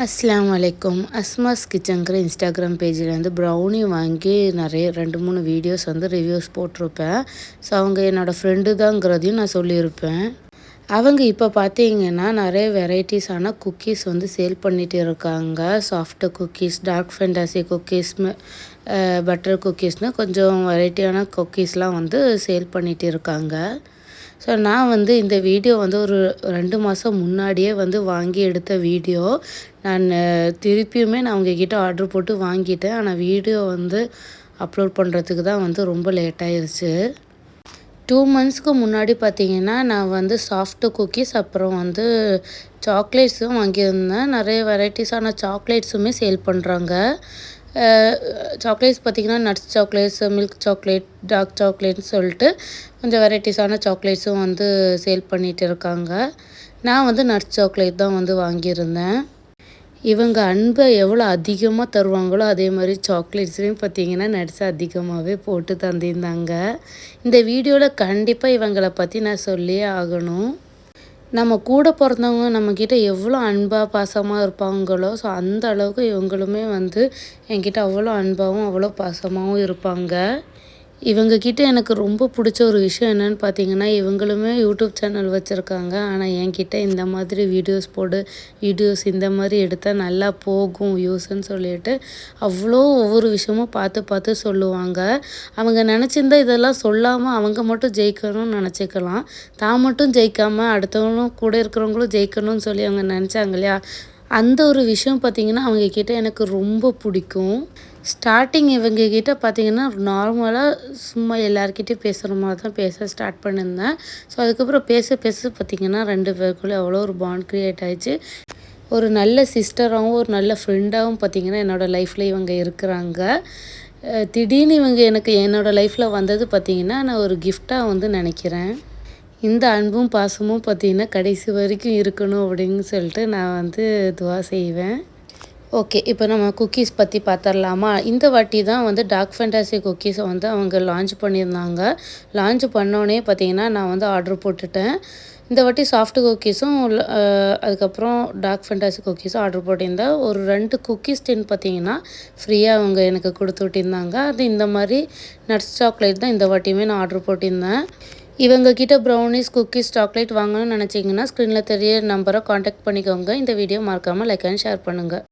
அஸ்ஸலாமு அலைக்கும். அஸ்மாஸ் கிச்சன்கிற இன்ஸ்டாகிராம் பேஜில் வந்து ப்ரௌனி வாங்கி நிறைய 2-3 வீடியோஸ் வந்து ரிவ்யூஸ் போட்டிருப்பேன். ஸோ அவங்க என்னோடய ஃப்ரெண்டு தாங்கிறதையும் நான் சொல்லியிருப்பேன். அவங்க இப்போ பார்த்தீங்கன்னா நிறைய வெரைட்டிஸான குக்கீஸ் வந்து சேல் பண்ணிட்டு இருக்காங்க. Soft cookies, Dark Fantasy cookies, butter குக்கீஸ்னு கொஞ்சம் வெரைட்டியான குக்கீஸ்லாம் வந்து சேல் பண்ணிட்டு இருக்காங்க. ஸோ நான் வந்து இந்த வீடியோ வந்து ஒரு 2 மாதம் முன்னாடியே வந்து வாங்கி எடுத்த வீடியோ. நான் திருப்பியுமே நான் உங்ககிட்ட ஆர்டர் போட்டு வாங்கிட்டேன். ஆனால் வீடியோ வந்து அப்லோட் பண்ணுறதுக்கு தான் வந்து ரொம்ப லேட் ஆயிருச்சு. 2 மந்த்ஸ்க்கு முன்னாடி பார்த்தீங்கன்னா நான் வந்து சாஃப்ட் குக்கீஸ் அப்புறம் வந்து சாக்லேட்ஸும் வாங்கியிருந்தேன். நிறைய வெரைட்டிஸான சாக்லேட்ஸுமே சேல் பண்ணுறாங்க. சாக்லேட்ஸ் பார்த்திங்கன்னா nuts chocolates, milk chocolate, dark சாக்லேட்னு சொல்லிட்டு கொஞ்சம் வெரைட்டிஸான சாக்லேட்ஸும் வந்து சேல் பண்ணிகிட்டு இருக்காங்க. நான் வந்து நட்ஸ் சாக்லேட் தான் வந்து வாங்கியிருந்தேன். இவங்க அன்பை எவ்வளோ அதிகமாக தருவாங்களோ அதே மாதிரி சாக்லேட்ஸ்லேயும் பார்த்திங்கன்னா நட்ஸ் அதிகமாகவே போட்டு தந்திருந்தாங்க. இந்த வீடியோவில் கண்டிப்பாக இவங்களை பற்றி நான் சொல்லியே ஆகணும். நம்ம கூட பிறந்தவங்க நம்மக்கிட்ட எவ்வளோ அன்பாக பாசமாக இருப்பாங்களோ, ஸோ அந்த அளவுக்கு இவங்களுமே வந்து என்கிட்ட அவ்வளோ அன்பாகவும் அவ்வளோ பாசமாகவும் இருப்பாங்க. இவங்கக்கிட்ட எனக்கு ரொம்ப பிடிச்ச ஒரு விஷயம் என்னென்னு பார்த்தீங்கன்னா, இவங்களுமே யூடியூப் சேனல் வச்சுருக்காங்க. ஆனால் என்கிட்ட இந்த மாதிரி வீடியோஸ் இந்த மாதிரி எடுத்தால் நல்லா போகும் வியூஸ்ன்னு சொல்லிட்டு அவ்வளோ ஒவ்வொரு விஷயமும் பார்த்து பார்த்து சொல்லுவாங்க. அவங்க நினச்சிருந்தா இதெல்லாம் சொல்லாமல் அவங்க மட்டும் ஜெயிக்கணும்னு நினச்சிக்கலாம். தான் மட்டும் ஜெயிக்காமல் அடுத்தவங்களும் கூட இருக்கிறவங்களும் ஜெயிக்கணும்னு சொல்லி அவங்க நினச்சாங்க இல்லையா, அந்த ஒரு விஷயம் பார்த்திங்கன்னா அவங்கக்கிட்ட எனக்கு ரொம்ப பிடிக்கும். ஸ்டார்டிங் இவங்கக்கிட்ட பார்த்திங்கன்னா நார்மலாக சும்மா எல்லாருக்கிட்டையும் பேசுகிற மாதிரி தான் பேச ஸ்டார்ட் பண்ணியிருந்தேன். ஸோ அதுக்கப்புறம் பேச பார்த்திங்கன்னா 2 பேருக்குள்ளே அவ்வளோ ஒரு பாண்ட் க்ரியேட் ஆகிடுச்சு. ஒரு நல்ல சிஸ்டராகவும் ஒரு நல்ல ஃப்ரெண்டாகவும் பார்த்திங்கன்னா என்னோடய லைஃப்பில் இவங்க இருக்கிறாங்க. திடீர்னு இவங்க எனக்கு என்னோடய லைஃப்பில் வந்தது பார்த்திங்கன்னா நான் ஒரு கிஃப்டாக வந்து நினைக்கிறேன். இந்த அன்பும் பாசமும் பார்த்திங்கன்னா கடைசி வரைக்கும் இருக்கணும் அப்படின்னு சொல்லிட்டு நான் வந்து துவா செய்வேன். ஓகே, இப்போ நம்ம குக்கீஸ் பற்றி பார்த்துடலாமா? இந்த வாட்டி தான் வந்து டார்க் ஃபேண்டசி குக்கீஸை வந்து அவங்க லான்ச் பண்ணியிருந்தாங்க. லான்ச் பண்ணோடனே பார்த்திங்கன்னா நான் வந்து ஆர்டர் போட்டுட்டேன். இந்த வாட்டி சாஃப்ட் குக்கீஸும் அதுக்கப்புறம் டார்க் ஃபேண்டசி குக்கீஸும் ஆர்டர் போட்டிருந்தேன். ஒரு 2 குக்கீஸ் டின் பார்த்திங்கன்னா ஃப்ரீயாக அவங்க எனக்கு கொடுத்து விட்டிருந்தாங்க. அது இந்த மாதிரி நட்ஸ் சாக்லேட் தான் இந்த வாட்டியுமே நான் ஆர்டர் போட்டிருந்தேன். இவங்கக்கிட்ட ப்ரௌனிஸ், குக்கீஸ், சாக்லேட் வாங்கணும்னு நினச்சிங்கன்னா ஸ்க்ரீனில் தெரிய நம்பரை காண்டாக்ட் பண்ணிக்கோங்க. இந்த வீடியோ மறக்காமல் லைக் அண்ட் ஷேர் பண்ணுங்கள்.